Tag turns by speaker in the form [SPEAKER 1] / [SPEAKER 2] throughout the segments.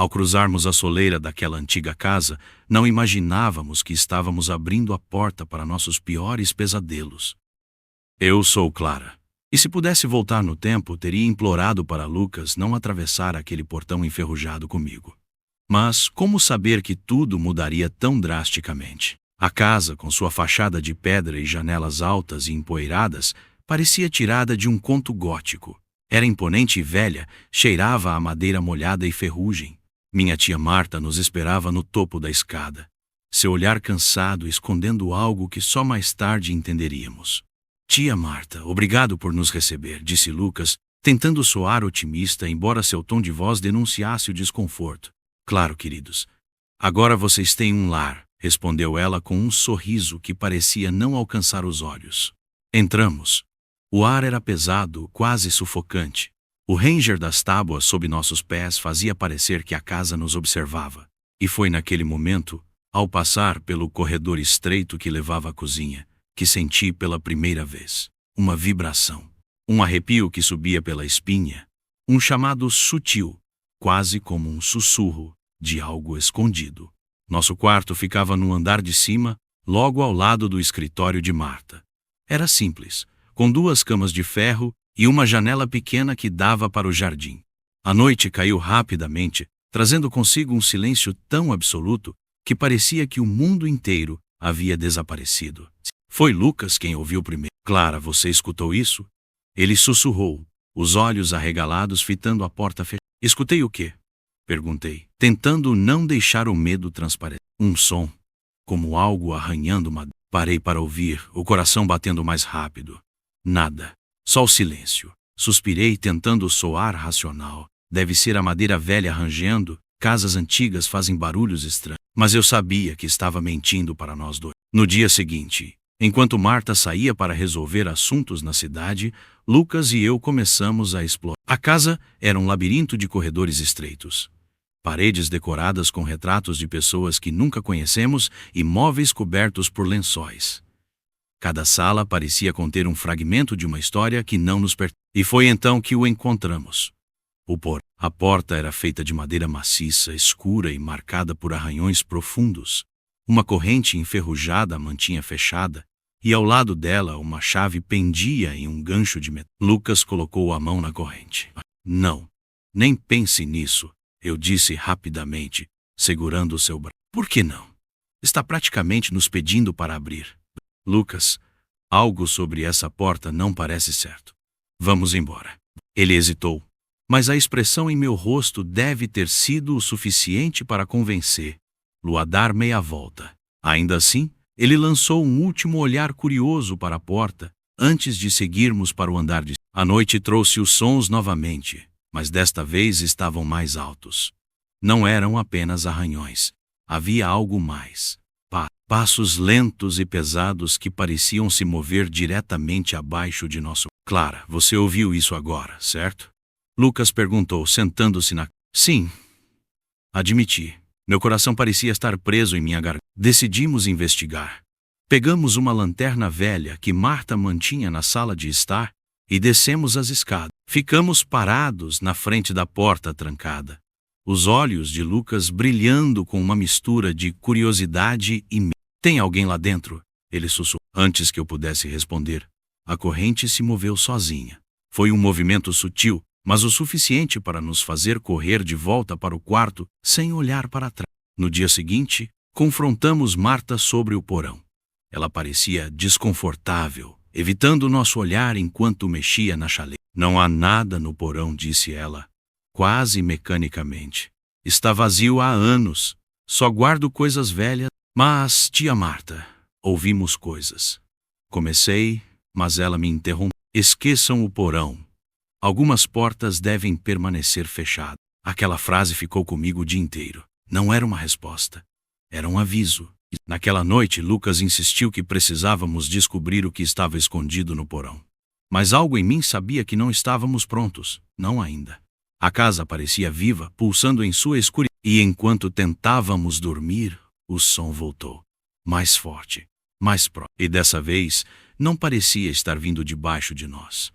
[SPEAKER 1] Ao cruzarmos a soleira daquela antiga casa, não imaginávamos que estávamos abrindo a porta para nossos piores pesadelos. Eu sou Clara. E se pudesse voltar no tempo, teria implorado para Lucas não atravessar aquele portão enferrujado comigo. Mas como saber que tudo mudaria tão drasticamente? A casa, com sua fachada de pedra e janelas altas e empoeiradas, parecia tirada de um conto gótico. Era imponente e velha, cheirava a madeira molhada e ferrugem. Minha tia Marta nos esperava no topo da escada, seu olhar cansado escondendo algo que só mais tarde entenderíamos. Tia Marta, obrigado por nos receber, disse Lucas, tentando soar otimista, embora seu tom de voz denunciasse o desconforto. Claro, queridos. Agora vocês têm um lar, respondeu ela com um sorriso que parecia não alcançar os olhos. Entramos. O ar era pesado, quase sufocante. O ranger das tábuas sob nossos pés fazia parecer que a casa nos observava. E foi naquele momento, ao passar pelo corredor estreito que levava à cozinha, que senti pela primeira vez uma vibração, um arrepio que subia pela espinha, um chamado sutil, quase como um sussurro de algo escondido. Nosso quarto ficava no andar de cima, logo ao lado do escritório de Marta. Era simples, com 2 camas de ferro e uma janela pequena que dava para o jardim. A noite caiu rapidamente, trazendo consigo um silêncio tão absoluto que parecia que o mundo inteiro havia desaparecido. Foi Lucas quem ouviu primeiro. Clara, você escutou isso? Ele sussurrou, os olhos arregalados fitando a porta fechada. Escutei o quê? Perguntei, tentando não deixar o medo transparecer. Um som, como algo arranhando madeira. Parei para ouvir, o coração batendo mais rápido. Nada. Só o silêncio. Suspirei tentando soar racional. Deve ser a madeira velha rangendo, casas antigas fazem barulhos estranhos. Mas eu sabia que estava mentindo para nós dois. No dia seguinte, enquanto Marta saía para resolver assuntos na cidade, Lucas e eu começamos a explorar. A casa era um labirinto de corredores estreitos. Paredes decoradas com retratos de pessoas que nunca conhecemos e móveis cobertos por lençóis. Cada sala parecia conter um fragmento de uma história que não nos pertencia. E foi então que o encontramos. A porta era feita de madeira maciça, escura e marcada por arranhões profundos. Uma corrente enferrujada a mantinha fechada, e ao lado dela uma chave pendia em um gancho de metal. Lucas colocou a mão na corrente. Não, nem pense nisso, eu disse rapidamente, segurando o seu braço. Por que não? Está praticamente nos pedindo para abrir. Lucas, algo sobre essa porta não parece certo. Vamos embora. Ele hesitou, mas a expressão em meu rosto deve ter sido o suficiente para convencer-lo a dar meia volta. Ainda assim, ele lançou um último olhar curioso para a porta, antes de seguirmos para o andar de cima. A noite trouxe os sons novamente, mas desta vez estavam mais altos. Não eram apenas arranhões. Havia algo mais. Passos lentos e pesados que pareciam se mover diretamente abaixo de nosso... Clara, você ouviu isso agora, certo? Lucas perguntou, sentando-se na... Sim. Admiti. Meu coração parecia estar preso em minha garganta. Decidimos investigar. Pegamos uma lanterna velha que Marta mantinha na sala de estar e descemos as escadas. Ficamos parados na frente da porta trancada. Os olhos de Lucas brilhando com uma mistura de curiosidade e medo. Tem alguém lá dentro? Ele sussurrou. Antes que eu pudesse responder, a corrente se moveu sozinha. Foi um movimento sutil, mas o suficiente para nos fazer correr de volta para o quarto sem olhar para trás. No dia seguinte, confrontamos Marta sobre o porão. Ela parecia desconfortável, evitando nosso olhar enquanto mexia na chaleira. Não há nada no porão, disse ela, quase mecanicamente. Está vazio há anos. Só guardo coisas velhas. Mas, tia Marta, ouvimos coisas. Comecei, mas ela me interrompeu. Esqueçam o porão. Algumas portas devem permanecer fechadas. Aquela frase ficou comigo o dia inteiro. Não era uma resposta. Era um aviso. Naquela noite, Lucas insistiu que precisávamos descobrir o que estava escondido no porão. Mas algo em mim sabia que não estávamos prontos. Não ainda. A casa parecia viva, pulsando em sua escuridão. E enquanto tentávamos dormir, o som voltou. Mais forte, mais próximo. E dessa vez, não parecia estar vindo debaixo de nós,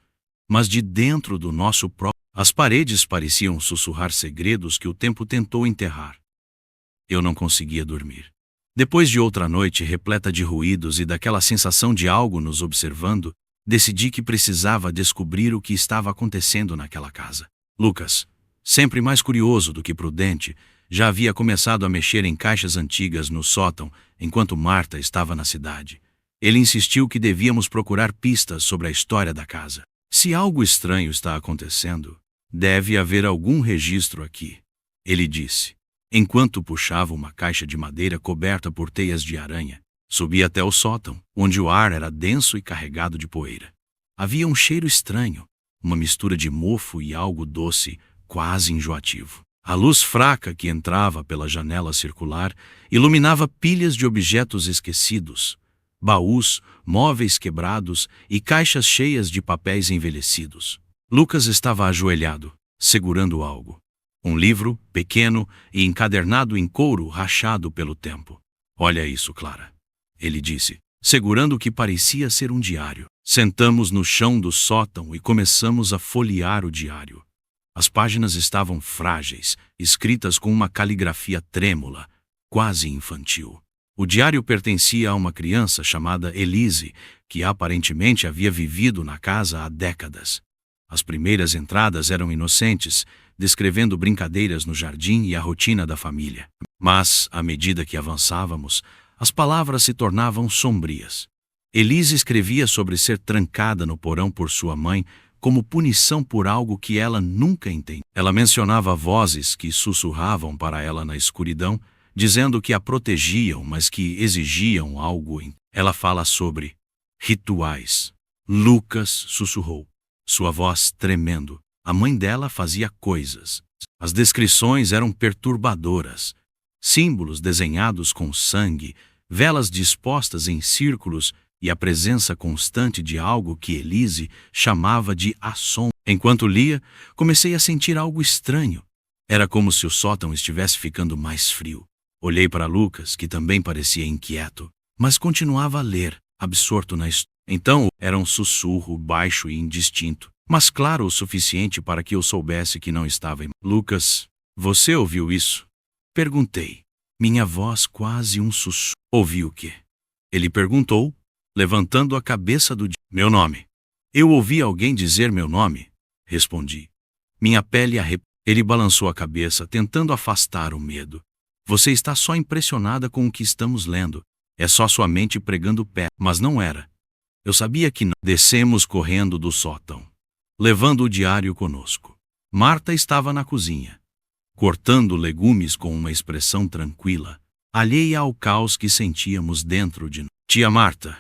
[SPEAKER 1] mas de dentro do nosso próprio. As paredes pareciam sussurrar segredos que o tempo tentou enterrar. Eu não conseguia dormir. Depois de outra noite repleta de ruídos e daquela sensação de algo nos observando, decidi que precisava descobrir o que estava acontecendo naquela casa. Lucas, sempre mais curioso do que prudente, já havia começado a mexer em caixas antigas no sótão enquanto Marta estava na cidade. Ele insistiu que devíamos procurar pistas sobre a história da casa. Se algo estranho está acontecendo, deve haver algum registro aqui, ele disse, enquanto puxava uma caixa de madeira coberta por teias de aranha. Subi até o sótão, onde o ar era denso e carregado de poeira. Havia um cheiro estranho, uma mistura de mofo e algo doce, quase enjoativo. A luz fraca que entrava pela janela circular iluminava pilhas de objetos esquecidos, baús, móveis quebrados e caixas cheias de papéis envelhecidos. Lucas estava ajoelhado, segurando algo. Um livro, pequeno e encadernado em couro rachado pelo tempo. Olha isso, Clara, ele disse, segurando o que parecia ser um diário. Sentamos no chão do sótão e começamos a folhear o diário. As páginas estavam frágeis, escritas com uma caligrafia trêmula, quase infantil. O diário pertencia a uma criança chamada Elise, que aparentemente havia vivido na casa há décadas. As primeiras entradas eram inocentes, descrevendo brincadeiras no jardim e a rotina da família. Mas, à medida que avançávamos, as palavras se tornavam sombrias. Elise escrevia sobre ser trancada no porão por sua mãe como punição por algo que ela nunca entendeu. Ela mencionava vozes que sussurravam para ela na escuridão, dizendo que a protegiam, mas que exigiam algo. Ela fala sobre rituais. Lucas sussurrou, sua voz tremendo. A mãe dela fazia coisas. As descrições eram perturbadoras. Símbolos desenhados com sangue, velas dispostas em círculos e a presença constante de algo que Elise chamava de assombro. Enquanto lia, comecei a sentir algo estranho. Era como se o sótão estivesse ficando mais frio. Olhei para Lucas, que também parecia inquieto, mas continuava a ler, absorto na história. Então, era um sussurro baixo e indistinto, mas claro o suficiente para que eu soubesse que não estava em... Lucas, você ouviu isso? Perguntei. Minha voz quase um sussurro. Ouvi o quê? Ele perguntou, levantando a cabeça do... Meu nome. Eu ouvi alguém dizer meu nome, respondi. Minha pele arrepiou. Ele balançou a cabeça, tentando afastar o medo. Você está só impressionada com o que estamos lendo. É só sua mente pregando o pé. Mas não era. Eu sabia que não. Descemos correndo do sótão, levando o diário conosco. Marta estava na cozinha, cortando legumes com uma expressão tranquila, alheia ao caos que sentíamos dentro de nós. Tia Marta,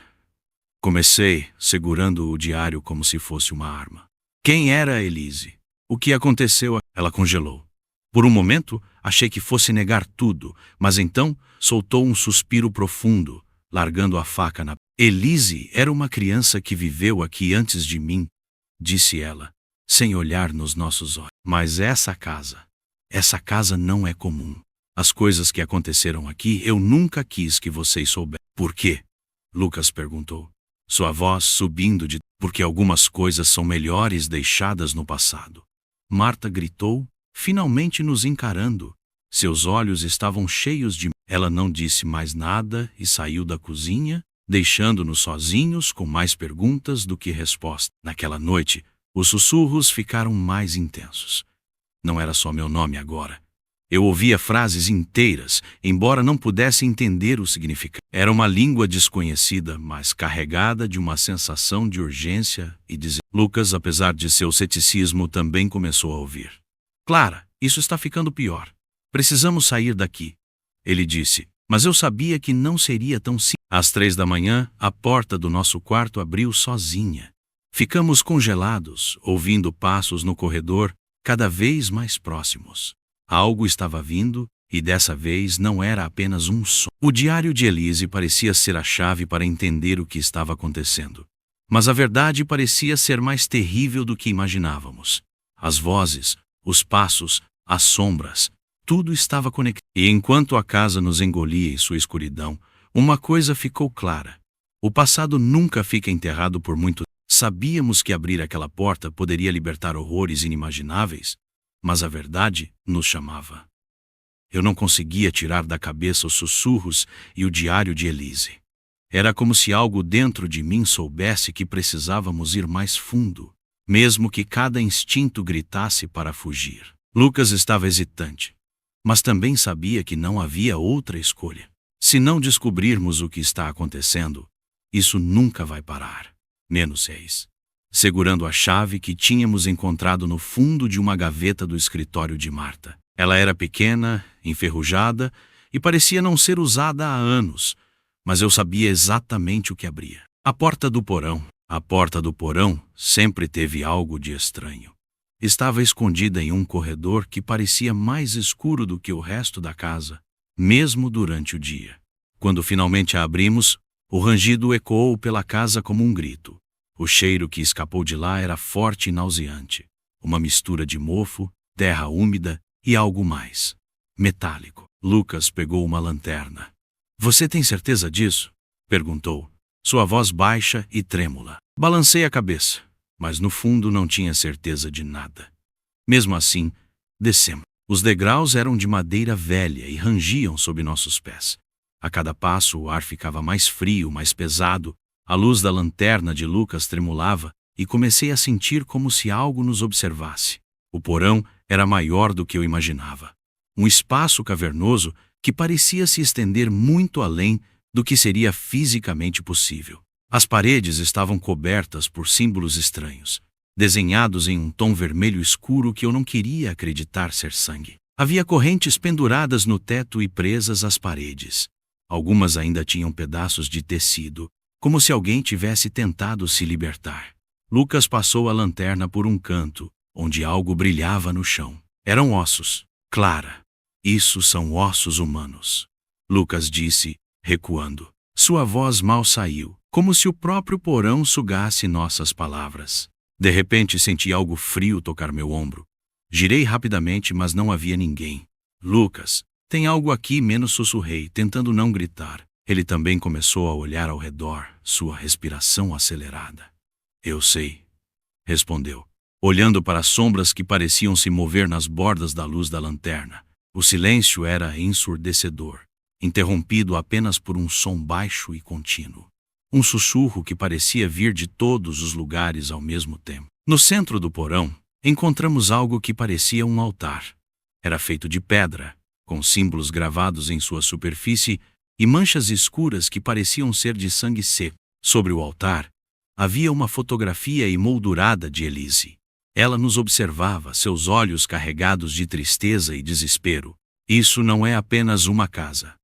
[SPEAKER 1] comecei, segurando o diário como se fosse uma arma. Quem era Elise? O que aconteceu? Ela congelou. Por um momento, achei que fosse negar tudo, mas então soltou um suspiro profundo, largando a faca na... Elise era uma criança que viveu aqui antes de mim, disse ela, sem olhar nos nossos olhos. Mas essa casa não é comum. As coisas que aconteceram aqui eu nunca quis que vocês soubessem. Por quê? Lucas perguntou, sua voz subindo de... Porque algumas coisas são melhores deixadas no passado. Marta gritou, finalmente nos encarando. Seus olhos estavam cheios de... Ela não disse mais nada e saiu da cozinha, deixando-nos sozinhos com mais perguntas do que respostas. Naquela noite, os sussurros ficaram mais intensos. Não era só meu nome agora. Eu ouvia frases inteiras, embora não pudesse entender o significado. Era uma língua desconhecida, mas carregada de uma sensação de urgência e dizer. Lucas, apesar de seu ceticismo, também começou a ouvir. Clara, isso está ficando pior. Precisamos sair daqui, ele disse, mas eu sabia que não seria tão simples. Às 3 da manhã, a porta do nosso quarto abriu sozinha. Ficamos congelados, ouvindo passos no corredor, cada vez mais próximos. Algo estava vindo, e dessa vez não era apenas um som. O diário de Elise parecia ser a chave para entender o que estava acontecendo. Mas a verdade parecia ser mais terrível do que imaginávamos. As vozes, os passos, as sombras, tudo estava conectado. E enquanto a casa nos engolia em sua escuridão, uma coisa ficou clara. O passado nunca fica enterrado por muito tempo. Sabíamos que abrir aquela porta poderia libertar horrores inimagináveis, mas a verdade nos chamava. Eu não conseguia tirar da cabeça os sussurros e o diário de Elise. Era como se algo dentro de mim soubesse que precisávamos ir mais fundo, mesmo que cada instinto gritasse para fugir. Lucas estava hesitante, mas também sabia que não havia outra escolha. Se não descobrirmos o que está acontecendo, isso nunca vai parar. -6. Segurando a chave que tínhamos encontrado no fundo de uma gaveta do escritório de Marta. Ela era pequena, enferrujada e parecia não ser usada há anos, mas eu sabia exatamente o que abria. A porta do porão. A porta do porão sempre teve algo de estranho. Estava escondida em um corredor que parecia mais escuro do que o resto da casa, mesmo durante o dia. Quando finalmente a abrimos, o rangido ecoou pela casa como um grito. O cheiro que escapou de lá era forte e nauseante. Uma mistura de mofo, terra úmida e algo mais. Metálico. Lucas pegou uma lanterna. "Você tem certeza disso?" perguntou, sua voz baixa e trêmula. Balancei a cabeça, mas no fundo não tinha certeza de nada. Mesmo assim, descemos. Os degraus eram de madeira velha e rangiam sob nossos pés. A cada passo o ar ficava mais frio, mais pesado. A luz da lanterna de Lucas tremulava e comecei a sentir como se algo nos observasse. O porão era maior do que eu imaginava. Um espaço cavernoso que parecia se estender muito além do que seria fisicamente possível. As paredes estavam cobertas por símbolos estranhos, desenhados em um tom vermelho escuro que eu não queria acreditar ser sangue. Havia correntes penduradas no teto e presas às paredes. Algumas ainda tinham pedaços de tecido, como se alguém tivesse tentado se libertar. Lucas passou a lanterna por um canto, onde algo brilhava no chão. Eram ossos. "Clara, isso são ossos humanos", Lucas disse, recuando. Sua voz mal saiu, como se o próprio porão sugasse nossas palavras. De repente senti algo frio tocar meu ombro. Girei rapidamente, mas não havia ninguém. "Lucas, tem algo aqui", menos sussurrei, tentando não gritar. Ele também começou a olhar ao redor, sua respiração acelerada. "Eu sei", respondeu, olhando para as sombras que pareciam se mover nas bordas da luz da lanterna. O silêncio era ensurdecedor, interrompido apenas por um som baixo e contínuo. Um sussurro que parecia vir de todos os lugares ao mesmo tempo. No centro do porão, encontramos algo que parecia um altar. Era feito de pedra, com símbolos gravados em sua superfície e manchas escuras que pareciam ser de sangue seco. Sobre o altar, havia uma fotografia emoldurada de Elise. Ela nos observava, seus olhos carregados de tristeza e desespero. "Isso não é apenas uma casa",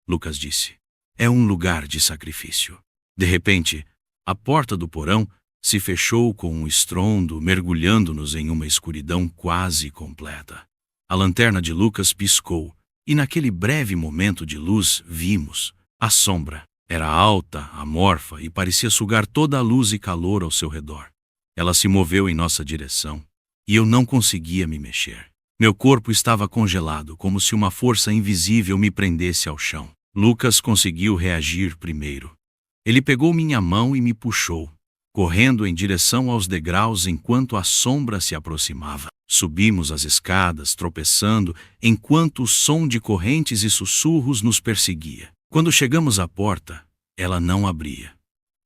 [SPEAKER 1] Lucas disse. "É um lugar de sacrifício." De repente, a porta do porão se fechou com um estrondo, mergulhando-nos em uma escuridão quase completa. A lanterna de Lucas piscou, e naquele breve momento de luz vimos a sombra. Era alta, amorfa e parecia sugar toda a luz e calor ao seu redor. Ela se moveu em nossa direção, e eu não conseguia me mexer. Meu corpo estava congelado, como se uma força invisível me prendesse ao chão. Lucas conseguiu reagir primeiro. Ele pegou minha mão e me puxou, correndo em direção aos degraus enquanto a sombra se aproximava. Subimos as escadas, tropeçando, enquanto o som de correntes e sussurros nos perseguia. Quando chegamos à porta, ela não abria.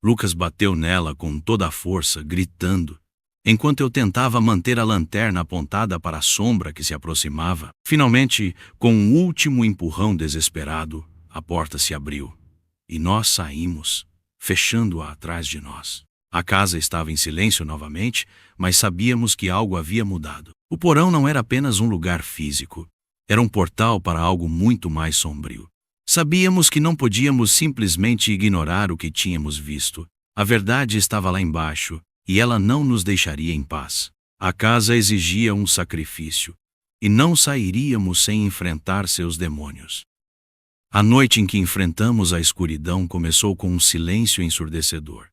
[SPEAKER 1] Lucas bateu nela com toda a força, gritando, enquanto eu tentava manter a lanterna apontada para a sombra que se aproximava. Finalmente, com um último empurrão desesperado, a porta se abriu, e nós saímos, fechando-a atrás de nós. A casa estava em silêncio novamente, mas sabíamos que algo havia mudado. O porão não era apenas um lugar físico, era um portal para algo muito mais sombrio. Sabíamos que não podíamos simplesmente ignorar o que tínhamos visto. A verdade estava lá embaixo, e ela não nos deixaria em paz. A casa exigia um sacrifício, e não sairíamos sem enfrentar seus demônios. A noite em que enfrentamos a escuridão começou com um silêncio ensurdecedor.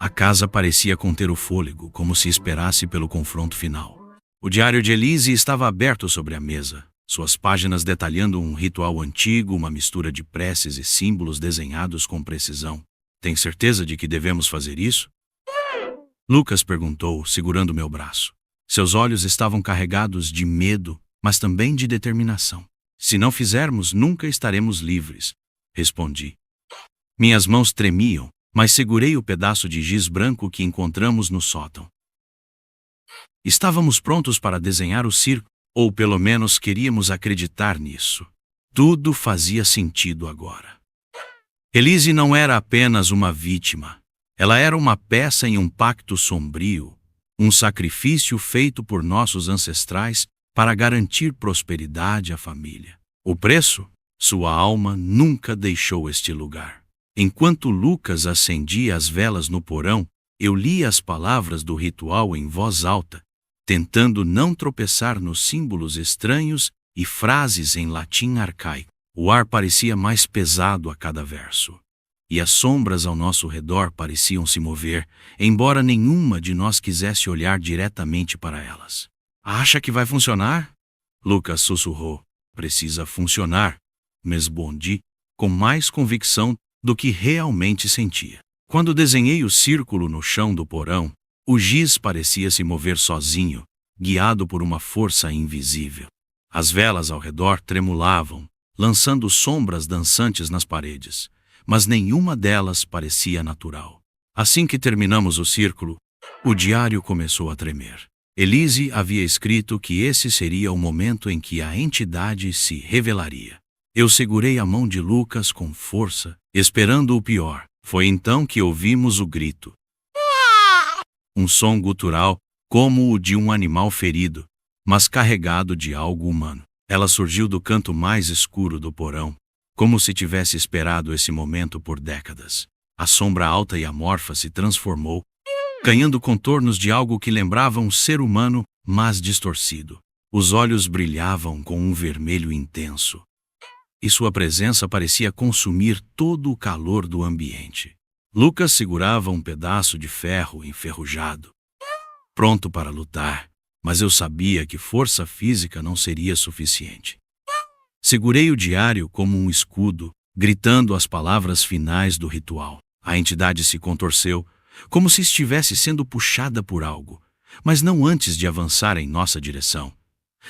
[SPEAKER 1] A casa parecia conter o fôlego, como se esperasse pelo confronto final. O diário de Elise estava aberto sobre a mesa, suas páginas detalhando um ritual antigo, uma mistura de preces e símbolos desenhados com precisão. Tem certeza de que devemos fazer isso? Lucas perguntou, segurando meu braço. Seus olhos estavam carregados de medo, mas também de determinação. Se não fizermos, nunca estaremos livres, respondi. Minhas mãos tremiam, mas segurei o pedaço de giz branco que encontramos no sótão. Estávamos prontos para desenhar o círculo, ou pelo menos queríamos acreditar nisso. Tudo fazia sentido agora. Elise não era apenas uma vítima. Ela era uma peça em um pacto sombrio, um sacrifício feito por nossos ancestrais para garantir prosperidade à família. O preço? Sua alma nunca deixou este lugar. Enquanto Lucas acendia as velas no porão, eu lia as palavras do ritual em voz alta, tentando não tropeçar nos símbolos estranhos e frases em latim arcaico. O ar parecia mais pesado a cada verso, e as sombras ao nosso redor pareciam se mover, embora nenhuma de nós quisesse olhar diretamente para elas. Acha que vai funcionar? Lucas sussurrou. Precisa funcionar, respondi, com mais convicção do que realmente sentia. Quando desenhei o círculo no chão do porão, o giz parecia se mover sozinho, guiado por uma força invisível. As velas ao redor tremulavam, lançando sombras dançantes nas paredes, mas nenhuma delas parecia natural. Assim que terminamos o círculo, o diário começou a tremer. Elise havia escrito que esse seria o momento em que a entidade se revelaria. Eu segurei a mão de Lucas com força, esperando o pior. Foi então que ouvimos o grito. Um som gutural, como o de um animal ferido, mas carregado de algo humano. Ela surgiu do canto mais escuro do porão, como se tivesse esperado esse momento por décadas. A sombra alta e amorfa se transformou, ganhando contornos de algo que lembrava um ser humano, mas distorcido. Os olhos brilhavam com um vermelho intenso, e sua presença parecia consumir todo o calor do ambiente. Lucas segurava um pedaço de ferro enferrujado, pronto para lutar, mas eu sabia que força física não seria suficiente. Segurei o diário como um escudo, gritando as palavras finais do ritual. A entidade se contorceu, como se estivesse sendo puxada por algo, mas não antes de avançar em nossa direção.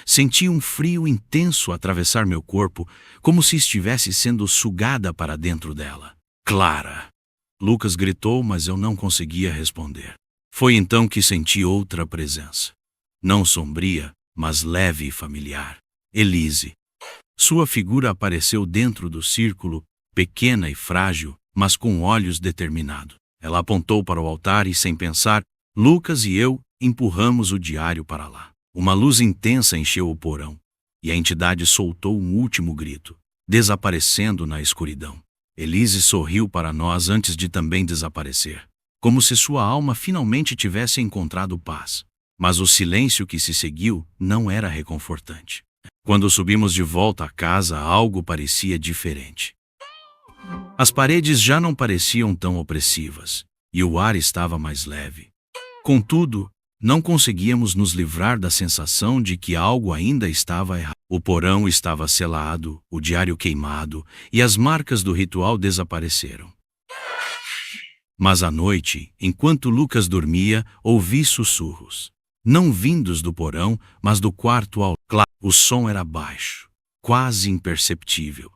[SPEAKER 1] Senti um frio intenso atravessar meu corpo, como se estivesse sendo sugada para dentro dela. Clara! Lucas gritou, mas eu não conseguia responder. Foi então que senti outra presença. Não sombria, mas leve e familiar. Elise. Sua figura apareceu dentro do círculo, pequena e frágil, mas com olhos determinados. Ela apontou para o altar e, sem pensar, Lucas e eu empurramos o diário para lá. Uma luz intensa encheu o porão, e a entidade soltou um último grito, desaparecendo na escuridão. Elise sorriu para nós antes de também desaparecer, como se sua alma finalmente tivesse encontrado paz. Mas o silêncio que se seguiu não era reconfortante. Quando subimos de volta à casa, algo parecia diferente. As paredes já não pareciam tão opressivas, e o ar estava mais leve. Contudo, não conseguíamos nos livrar da sensação de que algo ainda estava errado. O porão estava selado, o diário queimado, e as marcas do ritual desapareceram. Mas à noite, enquanto Lucas dormia, ouvi sussurros. Não vindos do porão, mas do quarto ao lado. O som era baixo, quase imperceptível,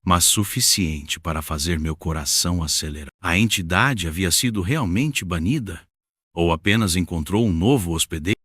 [SPEAKER 1] mas suficiente para fazer meu coração acelerar. A entidade havia sido realmente banida? Ou apenas encontrou um novo hospedeiro?